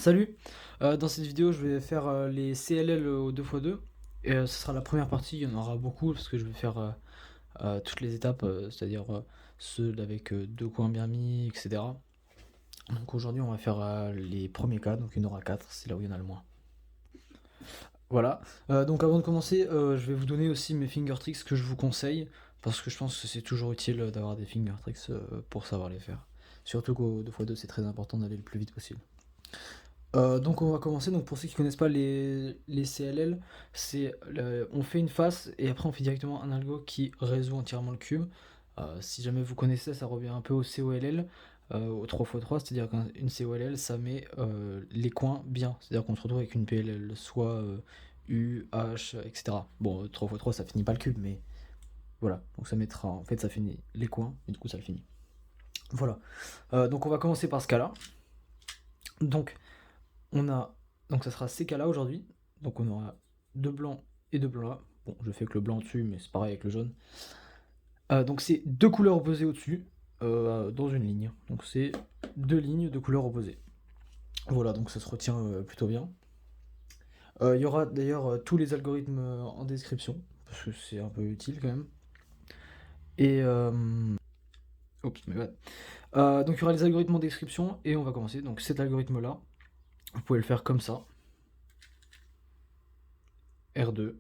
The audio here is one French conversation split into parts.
Salut, dans cette vidéo je vais faire les CLL au 2x2 et ce sera la première partie, il y en aura beaucoup parce que je vais faire toutes les étapes, c'est-à-dire ceux avec deux coins bien mis, etc. Donc aujourd'hui on va faire les premiers cas, donc il y en aura 4, c'est là où il y en a le moins. Voilà, donc avant de commencer, je vais vous donner aussi mes finger tricks que je vous conseille parce que je pense que c'est toujours utile d'avoir des finger tricks pour savoir les faire. Surtout qu'au 2x2 c'est très important d'aller le plus vite possible. Donc on va commencer, donc pour ceux qui connaissent pas les CLL, on fait une face et après on fait directement un algo qui résout entièrement le cube. Si jamais vous connaissez, ça revient un peu au COLL, au 3x3, c'est-à-dire qu'une COLL ça met les coins bien, c'est-à-dire qu'on se retrouve avec une PLL, soit U, H, etc. Bon, 3x3 ça finit pas le cube, mais voilà, donc ça mettra, en fait ça finit les coins, et du coup ça le finit. Voilà, donc on va commencer par ce cas-là. Donc donc ça sera ces cas-là aujourd'hui. Donc on aura deux blancs et deux blancs là. Bon, je fais que le blanc dessus, mais c'est pareil avec le jaune. Donc c'est deux couleurs opposées au-dessus, dans une ligne. Donc c'est deux lignes de couleurs opposées. Voilà, donc ça se retient plutôt bien. Il y aura d'ailleurs tous les algorithmes en description, parce que c'est un peu utile quand même. Et... Oups, mais ouais. Donc il y aura les algorithmes en description, et on va commencer. Donc cet algorithme-là, vous pouvez le faire comme ça. R2,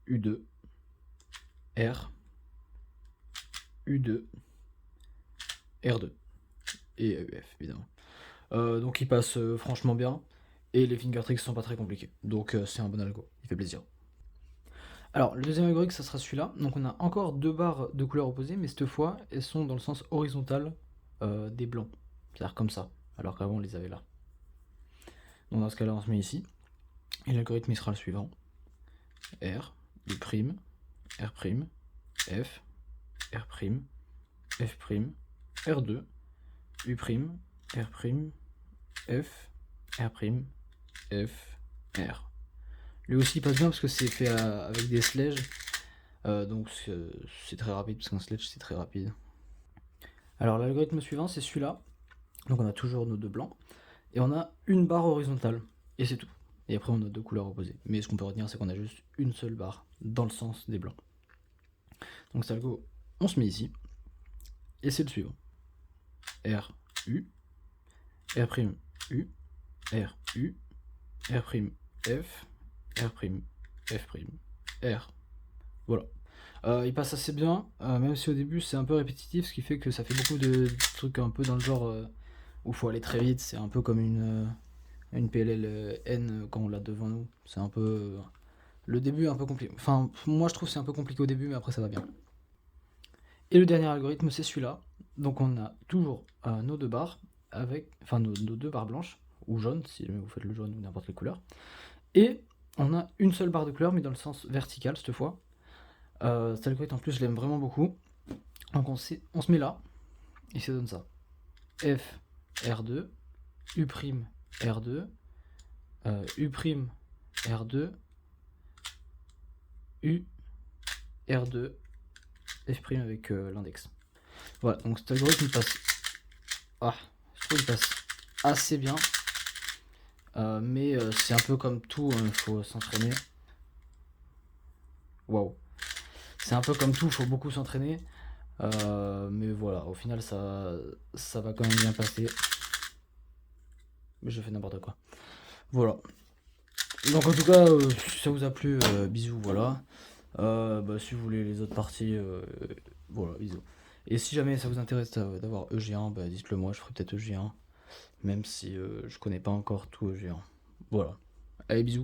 U2, R, U2, R2 et EF évidemment. Donc il passe franchement bien et les finger tricks sont pas très compliqués. Donc c'est un bon algo, il fait plaisir. Alors le deuxième algorithme ça sera celui-là. Donc on a encore deux barres de couleurs opposées, mais cette fois elles sont dans le sens horizontal des blancs. C'est-à-dire comme ça, alors qu'avant on les avait là. Donc dans ce cas-là on se met ici. Et l'algorithme il sera le suivant. R, U', R', F, R', F', R2, U', R', F, R', F, R. Lui aussi il passe bien parce que c'est fait avec des sledges, donc c'est très rapide parce qu'un sledge c'est très rapide. Alors l'algorithme suivant c'est celui-là, donc on a toujours nos deux blancs, et on a une barre horizontale, et c'est tout. Et après on a deux couleurs opposées. Mais ce qu'on peut retenir c'est qu'on a juste une seule barre dans le sens des blancs. Donc cet algo, on se met ici, et c'est le suivant. R, U, R', U, R, U, R', F, R', F', R. Voilà. Il passe assez bien, même si au début c'est un peu répétitif, ce qui fait que ça fait beaucoup de trucs un peu dans le genre où il faut aller très vite. C'est un peu comme une PLL N quand on l'a devant nous. C'est un peu. Le début est un peu compliqué. Enfin, moi je trouve que c'est un peu compliqué au début, mais après ça va bien. Et le dernier algorithme c'est celui-là. Donc on a toujours nos deux barres, enfin nos deux barres blanches, ou jaunes, si jamais vous faites le jaune ou n'importe quelle couleur. Et on a une seule barre de couleur, mais dans le sens vertical cette fois. Cet algorithme en plus je l'aime vraiment beaucoup. Donc on se met là, et ça donne ça. F, R2, U', R2, U', R2, U, R2, F' avec l'index. Voilà, donc cet algorithme il passe. Ah, je trouve qu'il passe assez bien. Mais c'est un peu comme tout, il faut s'entraîner. Waouh. C'est un peu comme tout, il faut beaucoup s'entraîner. Mais voilà, au final ça va quand même bien passer. Mais je fais n'importe quoi. Voilà. Donc en tout cas, si ça vous a plu, bisous, voilà. Si vous voulez les autres parties, voilà, bisous. Et si jamais ça vous intéresse d'avoir EG1, dites-le moi, je ferai peut-être EG1. Même si je connais pas encore tout EG1. Voilà. Allez, bisous.